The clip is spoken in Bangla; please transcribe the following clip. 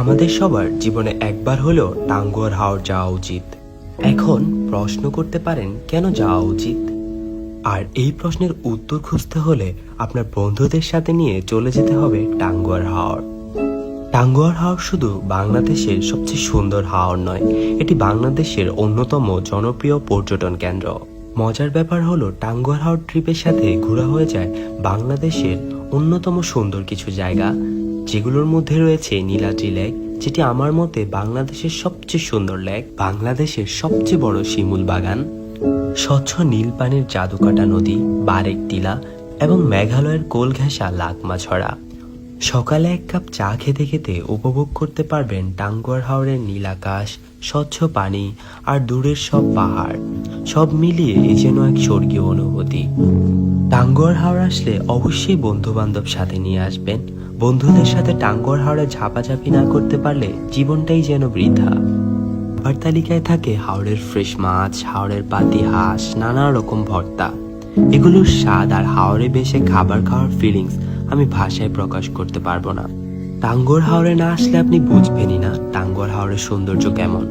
আমাদের সবার জীবনে একবার হলেও টাঙ্গুয়ার হাওর যাওয়া উচিত। এখন প্রশ্ন করতে পারেন কেন যাওয়া উচিত, আর এই প্রশ্নের উত্তর খুঁজতে হলে আপনার বন্ধুদের সাথে নিয়ে চলে যেতে হবে টাঙ্গুয়ার হাওর। টাঙ্গুয়ার হাওর শুধু বাংলাদেশের সবচেয়ে সুন্দর হাওর নয়, এটি বাংলাদেশের অন্যতম জনপ্রিয় পর্যটন কেন্দ্র। মজার ব্যাপার হলো টাঙ্গুয়ার হাওর ট্রিপের সাথে ঘোরা হয়ে যায় বাংলাদেশের অন্যতম সুন্দর কিছু জায়গা, যেগুলোর মধ্যে রয়েছে নীলাদ্রি লেক, যেটি আমার মতে বাংলাদেশের সবচেয়ে সুন্দর লেক, বাংলাদেশের সবচেয়ে বড় শিমুল বাগান, স্বচ্ছ নীল পানির জাদুকাটা নদী বারেক টিলা এবং মেঘালয়ের কোল ঘেঁষা লাকমাছড়া। সকালে এক কাপ চা খেতে খেতে উপভোগ করতে পারবেন টাঙ্গুয়ার হাওরের নীল আকাশ, স্বচ্ছ পানি আর দূরের সব পাহাড়। সব মিলিয়ে এ যেন এক স্বর্গীয় অনুভূতি। টাঙ্গুয়ার হাওর আসলে অবশ্যই বন্ধু বান্ধব সাথে নিয়ে আসবেন। বন্ধুদের সাথে টাঙ্গুয়ার হাওরে ঝাপাঝাপি না করতে পারলে জীবনটাই যেন বৃথা। খাবার তালিকায় থাকে হাওরের ফ্রেশ মাছ, হাওরের পাতি হাঁস, নানা রকম ভর্তা। এগুলোর স্বাদ আর হাওরে বেশে খাবার খাওয়ার ফিলিংস আমি ভাষায় প্রকাশ করতে পারবো না। টাঙ্গুয়ার হাওরে না আসলে আপনি বুঝবেনই না টাঙ্গুয়ার হাওরের সৌন্দর্য কেমন।